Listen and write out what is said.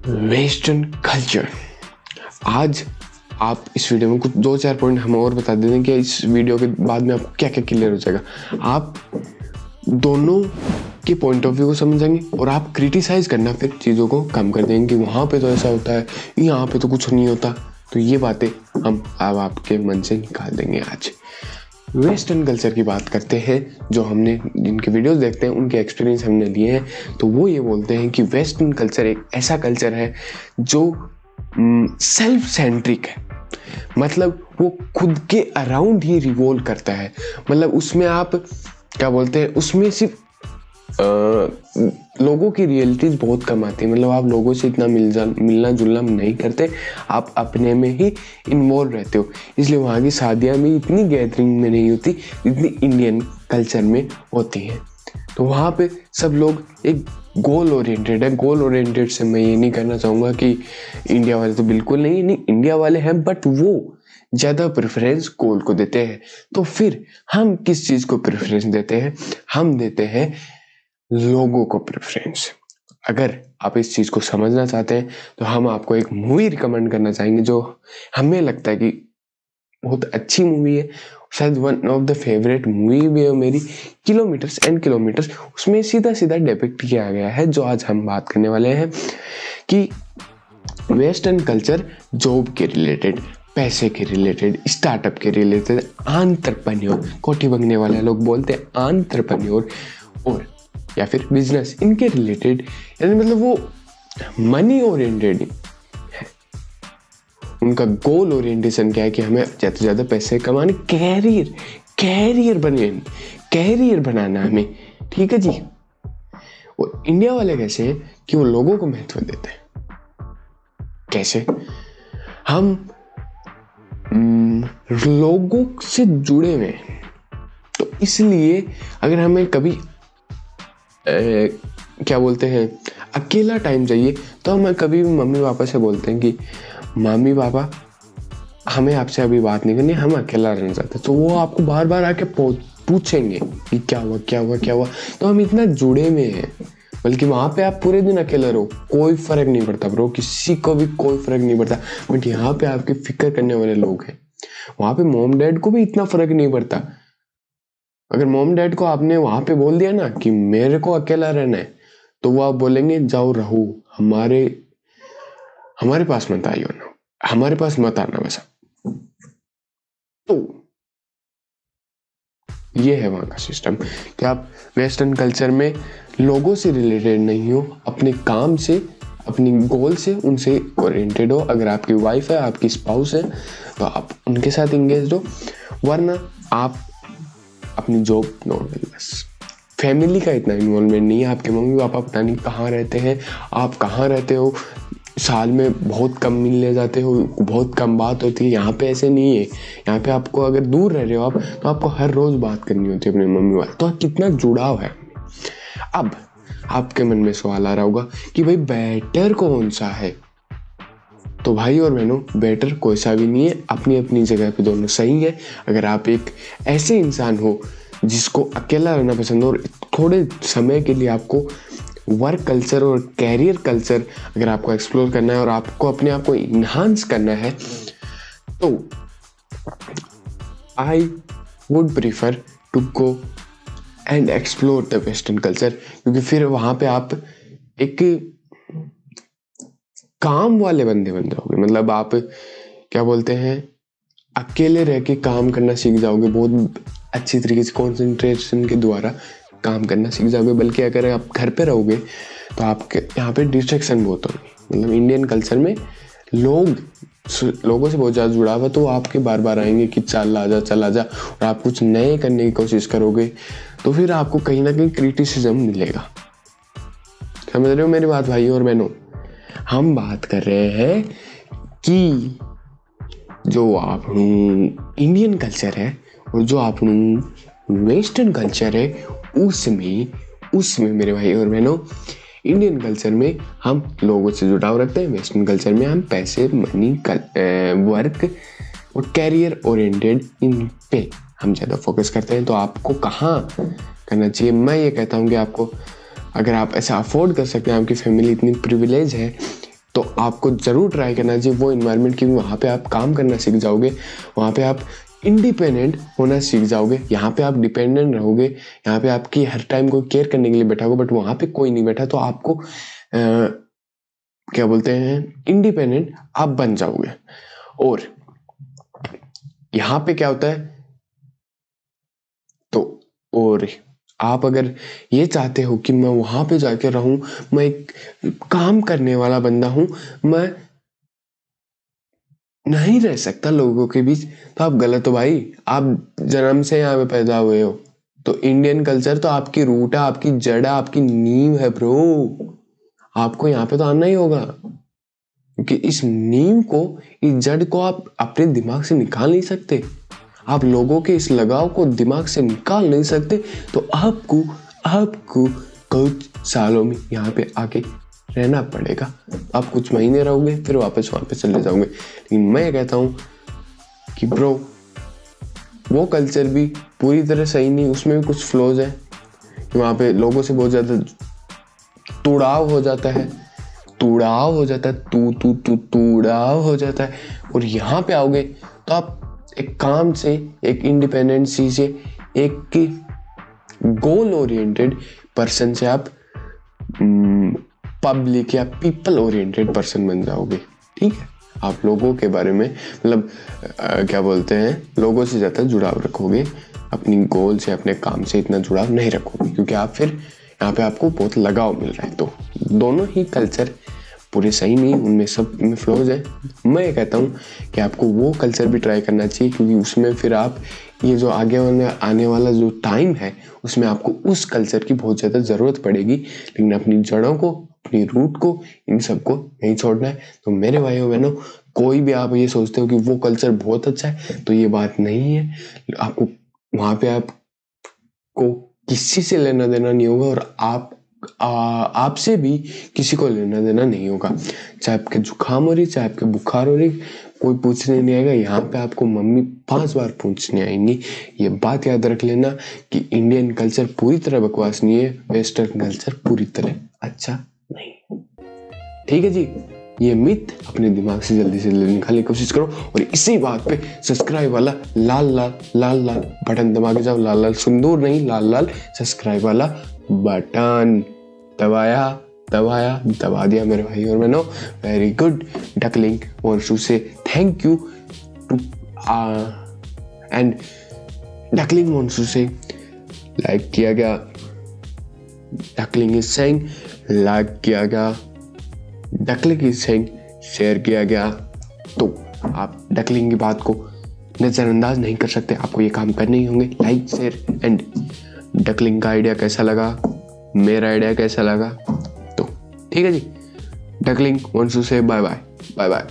Western culture. आज आप इस वीडियो में कुछ 2-4 पॉइंट हमें और बता देते हैं कि इस वीडियो के बाद में आपको क्या क्या क्लियर हो जाएगा। आप दोनों के पॉइंट ऑफ व्यू को समझेंगे और आप क्रिटिसाइज करना फिर चीज़ों को कम कर देंगे कि वहाँ पे तो ऐसा होता है, यहाँ पे तो कुछ नहीं होता। तो ये बातें हम अब आपके मन से निकाल देंगे। आज वेस्टर्न कल्चर की बात करते हैं। जो हमने जिनके वीडियोस देखते हैं उनके एक्सपीरियंस हमने लिए हैं, तो वो ये बोलते हैं कि वेस्टर्न कल्चर एक ऐसा कल्चर है जो सेल्फ सेंट्रिक है। मतलब वो खुद के अराउंड ही रिवॉल्व करता है। मतलब उसमें आप क्या बोलते हैं, उसमें सिर्फ लोगों की रियलिटीज बहुत कम आती है। मतलब आप लोगों से इतना मिलना जुलना नहीं करते, आप अपने में ही इन्वॉल्व रहते हो। इसलिए वहाँ की शादियाँ भी इतनी गैदरिंग में नहीं होती जितनी इंडियन कल्चर में होती हैं। तो वहाँ पे सब लोग एक गोल ओरिएंटेड है। गोल ओरिएंटेड से मैं ये नहीं करना चाहूँगा कि इंडिया वाले तो बिल्कुल नहीं, इंडिया वाले हैं, बट वो ज़्यादा प्रेफरेंस गोल को देते हैं। तो फिर हम किस चीज़ को प्रेफरेंस देते हैं? हम देते हैं लोगों को प्रेफरेंस। अगर आप इस चीज़ को समझना चाहते हैं तो हम आपको एक मूवी रिकमेंड करना चाहेंगे जो हमें लगता है कि बहुत अच्छी मूवी है, शायद one of the favourite movie भी है मेरी, किलोमीटर्स एंड किलोमीटर्स। उसमें सीधा सीधा डिपिक्ट किया गया है जो आज हम बात करने वाले हैं कि वेस्टर्न कल्चर जॉब के रिलेटेड, पैसे के रिलेटेड, स्टार्टअप के रिलेटेड, एंटरप्रेन्योर, कोठी बंगने वाले लोग बोलते हैं एंटरप्रेन्योर, और या फिर बिजनेस, इनके रिलेटेड। यानी मतलब वो मनी ओरिएंटेड है। उनका गोल ओरिएंटेशन क्या है कि हमें ज़्यादा से ज़्यादा पैसे कमाने, कैरियर बनाना हमें, ठीक है जी। और इंडिया वाले कैसे हैं कि वो लोगों को महत्व देते हैं। कैसे? हम लोगों से जुड़े हुए हैं, तो इसलिए अगर हमें कभी क्या बोलते हैं अकेला टाइम चाहिए तो हम कभी भी मम्मी पापा से बोलते हैं कि मम्मी पापा हमें आपसे अभी बात नहीं करनी, हम अकेला रहना चाहते हैं। तो वो आपको बार बार आके पूछेंगे कि क्या हुआ। तो हम इतना जुड़े में हैं, बल्कि वहाँ पे आप पूरे दिन अकेले रहो, कोई फर्क नहीं पड़ता ब्रो, किसी को भी कोई फर्क नहीं पड़ता। बट यहाँ पे आपकी फिक्र करने वाले लोग हैं। वहाँ पे मॉम डैड को भी इतना फर्क नहीं पड़ता। अगर मॉम डैड को आपने वहां पे बोल दिया ना कि मेरे को अकेला रहना है, तो वो आप बोलेंगे जाओ रहो, हमारे पास मत आइयो ना, हमारे पास मत आना वैसा। तो ये है वहां का सिस्टम कि आप वेस्टर्न कल्चर में लोगों से रिलेटेड नहीं हो, अपने काम से, अपनी गोल से उनसे ओरिएंटेड हो। अगर आपकी वाइफ है, आपकी स्पाउस है, तो आप उनके साथ इंगेज हो, वरना आप अपनी जॉब नॉर्मल। बस फैमिली का इतना इन्वॉल्वमेंट नहीं है। आपके मम्मी पापा पता नहीं कहाँ रहते हैं, आप कहाँ रहते हो, साल में बहुत कम मिलने जाते हो, बहुत कम बात होती है। यहाँ पे ऐसे नहीं है। यहाँ पे आपको अगर दूर रह रहे हो आप, तो आपको हर रोज बात करनी होती है अपने मम्मी पापा। तो कितना जुड़ाव है। अब आपके मन में सवाल आ रहा होगा कि भाई बेटर कौन सा है? तो भाई और बहनों, बेटर कोई सा भी नहीं है, अपनी अपनी जगह पे दोनों सही है। अगर आप एक ऐसे इंसान हो जिसको अकेला रहना पसंद हो और थोड़े समय के लिए आपको वर्क कल्चर और कैरियर कल्चर अगर आपको एक्सप्लोर करना है और आपको अपने आप को इन्हांस करना है, तो I would prefer to go and explore the western culture. क्योंकि फिर वहाँ पे आप एक काम वाले बंदे बन जाओगे। मतलब आप क्या बोलते हैं, अकेले रह के काम करना सीख जाओगे, बहुत अच्छी तरीके से कंसंट्रेशन के द्वारा काम करना सीख जाओगे। बल्कि अगर आप घर पे रहोगे तो आपके यहाँ पे डिस्ट्रैक्शन बहुत होगी। मतलब इंडियन कल्चर में लोगों से बहुत ज़्यादा जुड़ा हुआ, तो आपके बार बार आएंगे कि चल आजा, और आप कुछ नए करने की कोशिश करोगे तो फिर आपको कहीं ना कहीं क्रिटिसिज्म मिलेगा। समझ रहे हो मेरी बात भाई और बहनों? हम बात कर रहे हैं कि जो आपनू इंडियन कल्चर है और जो आपनू वेस्टर्न कल्चर है, उसमें मेरे भाई और बहनों, इंडियन कल्चर में हम लोगों से जुड़ाव रखते हैं, वेस्टर्न कल्चर में हम पैसे, मनी, वर्क और कैरियर ओरिएंटेड, इन पे हम ज़्यादा फोकस करते हैं। तो आपको कहाँ करना चाहिए? मैं ये कहता हूँ कि आपको, अगर आप ऐसा अफोर्ड कर सकते हैं, आपकी फैमिली इतनी प्रिविलेज है तो आपको ज़रूर ट्राई करना चाहिए वो इन्वायरमेंट, क्योंकि वहाँ पे आप काम करना सीख जाओगे, वहाँ पे आप इंडिपेंडेंट होना सीख जाओगे। यहाँ पे आप डिपेंडेंट रहोगे, यहाँ पे आपकी हर टाइम कोई केयर करने के लिए बैठा होगा, बट वहाँ पे कोई नहीं बैठा, तो आपको क्या बोलते हैं, इंडिपेंडेंट आप बन जाओगे। और यहाँ पे क्या होता है, तो और आप अगर ये चाहते हो कि मैं वहाँ पे जाके रहूं, मैं एक काम करने वाला बंदा हूं, मैं नहीं रह सकता लोगों के बीच, तो आप गलत हो भाई। आप जन्म से यहाँ पे पैदा हुए हो, तो इंडियन कल्चर तो आपकी रूट है, आपकी जड़ है, आपकी नींव है ब्रो। आपको यहाँ पे तो आना ही होगा, क्योंकि इस नींव को, इस जड़ को आप अपने दिमाग से निकाल नहीं सकते। आप लोगों के इस लगाव को दिमाग से निकाल नहीं सकते, तो आपको कुछ सालों में यहाँ पे आके रहना पड़ेगा। आप कुछ महीने रहोगे, फिर वापस वहाँ पे चले जाओगे। लेकिन मैं ये कहता हूँ कि ब्रो, वो कल्चर भी पूरी तरह सही नहीं, उसमें भी कुछ फ्लॉज है। वहाँ पे लोगों से बहुत ज़्यादा तुड़ाव हो जाता है, तुड़ाव हो जाता है। और यहाँ पे आओगे तो आप एक काम से, एक इंडिपेंडेंसी से, एक गोल ओरिएंटेड पर्सन से आप पब्लिक या पीपल ओरिएंटेड पर्सन बन जाओगे। ठीक है, आप लोगों के बारे में मतलब क्या बोलते हैं, लोगों से ज़्यादा जुड़ाव रखोगे, अपनी गोल से, अपने काम से इतना जुड़ाव नहीं रखोगे, क्योंकि आप फिर यहाँ पे आपको बहुत लगाव मिल रहा है। तो दोनों ही कल्चर पूरे सही नहीं, उनमें सब में फ्लॉज है। मैं ये कहता हूँ कि आपको वो कल्चर भी ट्राई करना चाहिए, क्योंकि उसमें फिर आप ये जो आने वाला जो टाइम है, उसमें आपको उस कल्चर की बहुत ज़्यादा ज़रूरत पड़ेगी। लेकिन अपनी जड़ों को, अपनी रूट को, इन सबको नहीं छोड़ना है। तो मेरे भाइयों बहनों, कोई भी आप ये सोचते हो कि वो कल्चर बहुत अच्छा है, तो ये बात नहीं है। आपको वहाँ पे आपको किसी से लेना देना नहीं होगा, और आपसे भी किसी को लेना देना नहीं होगा। चाहे आपके जुकाम हो रही, चाहे आपके बुखार हो रही, कोई पूछने नहीं आएगा। यहाँ पे आपको मम्मी 5 बार पूछने आएंगी। ये बात याद रख लेना कि इंडियन कल्चर पूरी तरह बकवास नहीं है, वेस्टर्न कल्चर पूरी तरह अच्छा नहीं। ठीक है जी, ये मिथ अपने दिमाग से जल्दी से निकालने की कोशिश करो, और इसी बात पे सब्सक्राइब वाला लाल लाल बटन दबा के जाओ। लाल लाल सिंदूर नहीं, लाल लाल सब्सक्राइब वाला बटन दबा दिया मेरे भाई और बहनों। Very good. Duckling wants to say thank you too and duckling wants to say like किया गया। डकलिंग इज सेइंग लाइक किया गया। डकलिंग इज सेइंग शेयर किया गया। तो आप डकलिंग की बात को नज़रअंदाज नहीं कर सकते, आपको ये काम करने ही होंगे। लाइक, शेयर एंड डकलिंग का आइडिया कैसा लगा, मेरा आइडिया कैसा लगा, तो ठीक है जी। डकलिंग वांट्स टू से बाय बाय।